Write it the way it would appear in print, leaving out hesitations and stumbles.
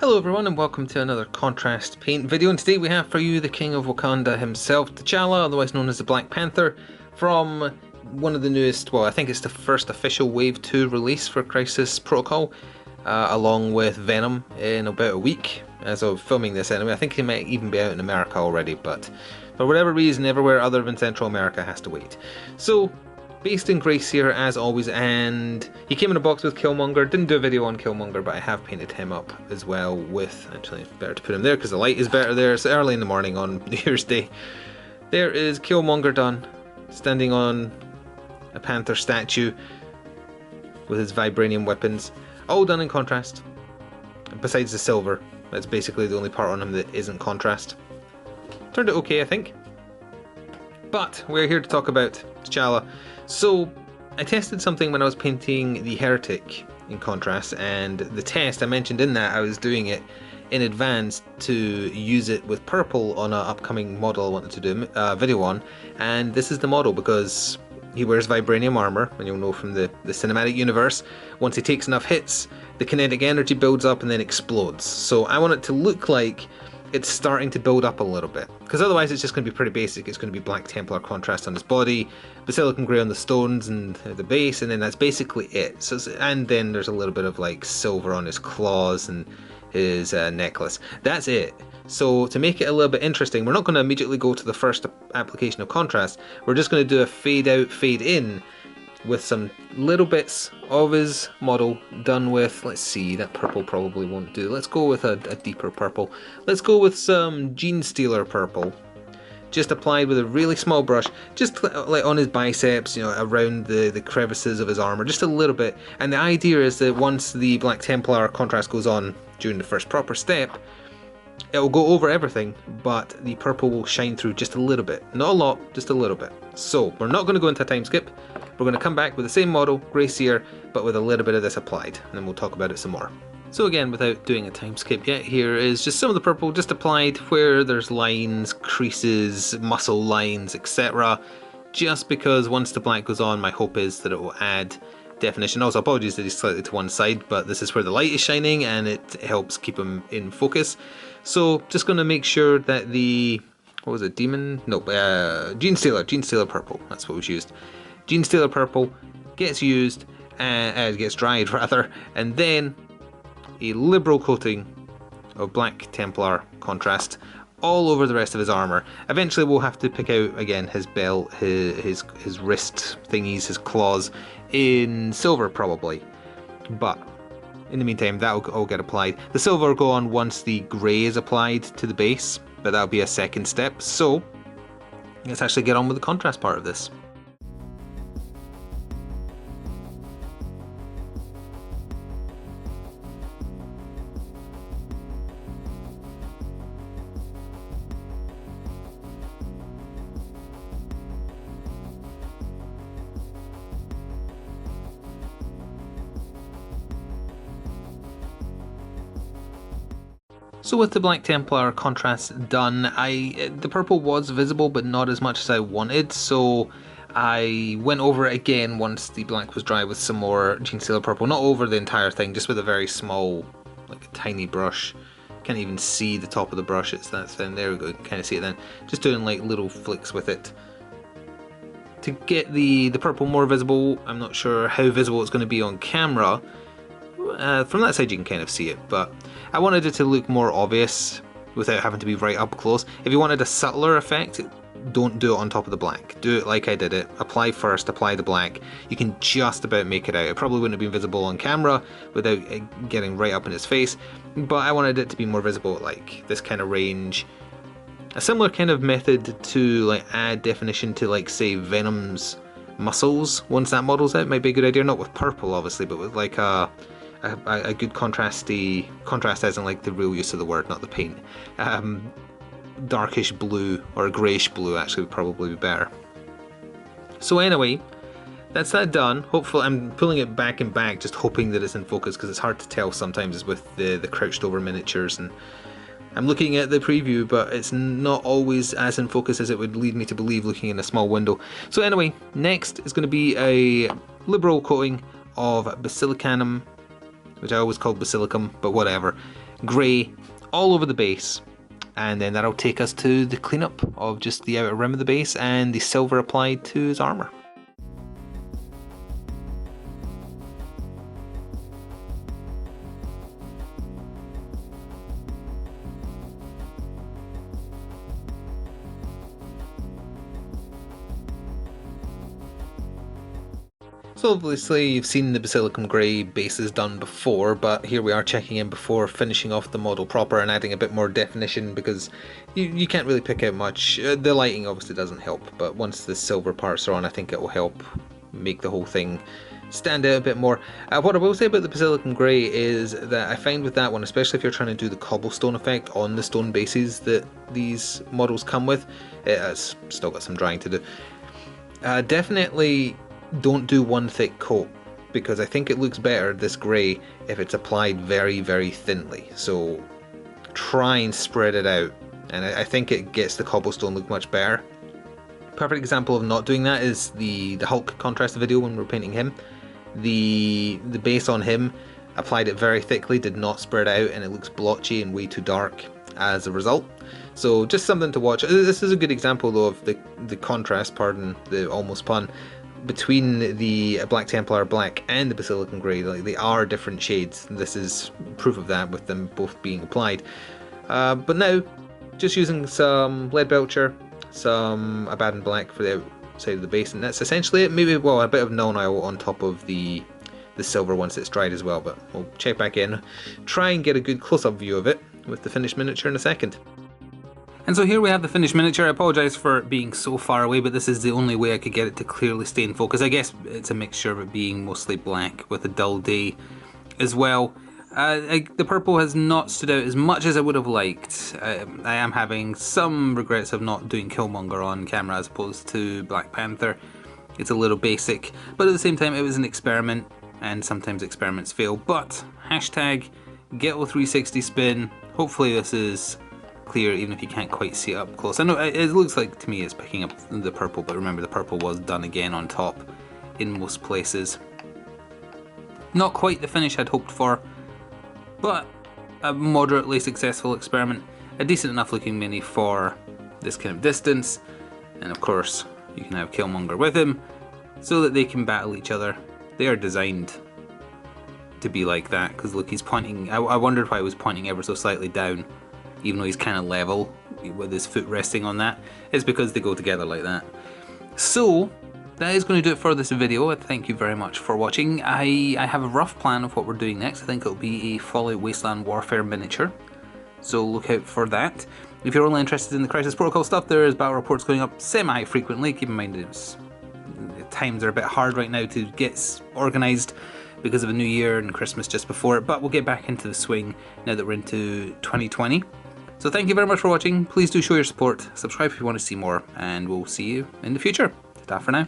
Hello everyone and welcome to another contrast paint video, and today we have for you the King of Wakanda himself, T'Challa, otherwise known as the Black Panther, from one of the newest, well I think it's the first official Wave 2 release for Crisis Protocol, along with Venom in about a week, as of filming this anyway. I think he might even be out in America already, but for whatever reason everywhere other than Central America has to wait. So, based in Grace here as always, and he came in a box with Killmonger. Didn't do a video on Killmonger, but I have painted him up as well with, actually it's better to put him there because the light is better there. It's early in the morning on New Year's Day. There is Killmonger done, standing on a Panther statue with his vibranium weapons, all done in contrast, besides the silver. That's basically the only part on him that isn't contrast. Turned out okay, I think. But we're here to talk about T'Challa. So I tested something when I was painting the Heretic in contrast, and the test I mentioned in that I was doing it in advance to use it with purple on an upcoming model I wanted to do a video on, and this is the model because he wears vibranium armor, and you'll know from the cinematic universe, once he takes enough hits the kinetic energy builds up and then explodes. So I want it to look like it's starting to build up a little bit, because otherwise it's just going to be pretty basic. It's going to be Black Templar contrast on his body, Basilican Grey on the stones and the base, and then that's basically it. So, and then there's a little bit of like silver on his claws and his necklace. That's it. So to make it a little bit interesting, we're not going to immediately go to the first application of contrast. We're just going to do a fade out, fade in with some little bits of his model done with, let's see, that purple probably won't do. Let's go with a deeper purple. Let's go with some Gene Stealer purple, just applied with a really small brush, just like on his biceps, you know, around the crevices of his armor, just a little bit. And the idea is that once the Black Templar contrast goes on during the first proper step, it will go over everything, but the purple will shine through just a little bit. Not a lot, just a little bit. So we're not going to go into a time skip. We're going to come back with the same model, Gracier, but with a little bit of this applied, and then we'll talk about it some more. So again, without doing a time skip yet, here is just some of the purple just applied where there's lines, creases, muscle lines, etc. Just because once the black goes on, my hope is that it will add definition. Also, apologies that he's slightly to one side, but this is where the light is shining and it helps keep him in focus. So just going to make sure that the, what was it, Demon? No, Gene Stealer purple, that's what was used. Gene Stealer purple gets used, gets dried rather, and then a liberal coating of Black Templar contrast all over the rest of his armor. Eventually we'll have to pick out again his belt, his wrist thingies, his claws in silver probably, but in the meantime that'll all get applied. The silver will go on once the grey is applied to the base, but that'll be a second step. So let's actually get on with the contrast part of this. So with the Black Templar contrast done, the purple was visible but not as much as I wanted, so I went over it again once the black was dry with some more Gene Stealer purple. Not over the entire thing, just with a very small, like a tiny brush. Can't even see the top of the brush, it's that thin. There we go, kind of see it then. Just doing like little flicks with it to get the purple more visible. I'm not sure how visible it's going to be on camera. From that side you can kind of see it, but I wanted it to look more obvious without having to be right up close. If you wanted a subtler effect, don't do it on top of the black. Do it like I did it. Apply first, apply the black. You can just about make it out. It probably wouldn't have been visible on camera without it getting right up in his face, but I wanted it to be more visible at like this kind of range. A similar kind of method to like add definition to like say Venom's muscles once that model's out might be a good idea. Not with purple obviously, but with like a good contrast as in like the real use of the word, not the paint. Darkish blue, or greyish blue actually would probably be better. So anyway, that's that done. Hopefully, I'm pulling it back and back, just hoping that it's in focus, because it's hard to tell sometimes with the crouched over miniatures, and I'm looking at the preview, but it's not always as in focus as it would lead me to believe looking in a small window. So anyway, next is going to be a liberal coating of Basilicanum, which I always called Basilicum, but whatever. grey all over the base. And then that'll take us to the cleanup of just the outer rim of the base and the silver applied to his armour. So obviously you've seen the Basilicum Grey bases done before, but here we are checking in before finishing off the model proper and adding a bit more definition, because you can't really pick out much. The lighting obviously doesn't help, but once the silver parts are on, I think it will help make the whole thing stand out a bit more. What I will say about the Basilicum Grey is that I find with that one, especially if you're trying to do the cobblestone effect on the stone bases that these models come with, it has still got some drying to do. Definitely don't do one thick coat, because I think it looks better, this grey, if it's applied very, very thinly. So try and spread it out, and I think it gets the cobblestone look much better. Perfect example of not doing that is the Hulk contrast video when we were painting him. The base on him, applied it very thickly, did not spread out, and it looks blotchy and way too dark as a result. So just something to watch. This is a good example though of the contrast, pardon the almost pun, between the Black Templar Black and the Basilicum Grey. Like, they are different shades. This is proof of that with them both being applied. But now, just using some lead belcher, some Abaddon Black for the outside of the base, and that's essentially it. Maybe, well, a bit of Null Oil on top of the silver once it's dried as well, but we'll check back in, try and get a good close-up view of it with the finished miniature in a second. And so here we have the finished miniature. I apologise for being so far away, but this is the only way I could get it to clearly stay in focus. I guess it's a mixture of it being mostly black with a dull day as well. The purple has not stood out as much as I would have liked. I am having some regrets of not doing Killmonger on camera as opposed to Black Panther. It's a little basic, but at the same time it was an experiment, and sometimes experiments fail. But hashtag Ghetto360 spin. Hopefully this is clear even if you can't quite see it up close. I know it looks like to me it's picking up the purple, but remember the purple was done again on top in most places. Not quite the finish I'd hoped for, but a moderately successful experiment. A decent enough looking mini for this kind of distance, and of course you can have Killmonger with him so that they can battle each other. They are designed to be like that, because look, he's pointing, I wondered why he was pointing ever so slightly down, even though he's kind of level with his foot resting on that. It's because they go together like that. So that is going to do it for this video. Thank you very much for watching. I have a rough plan of what we're doing next. I think it'll be a Fallout Wasteland Warfare miniature, so look out for that. If you're only interested in the Crisis Protocol stuff, there is battle reports going up semi-frequently. Keep in mind times are a bit hard right now to get organised because of a new year and Christmas just before it, but we'll get back into the swing now that we're into 2020. So thank you very much for watching. Please do show your support, subscribe if you want to see more, and we'll see you in the future. Ta-ta for now.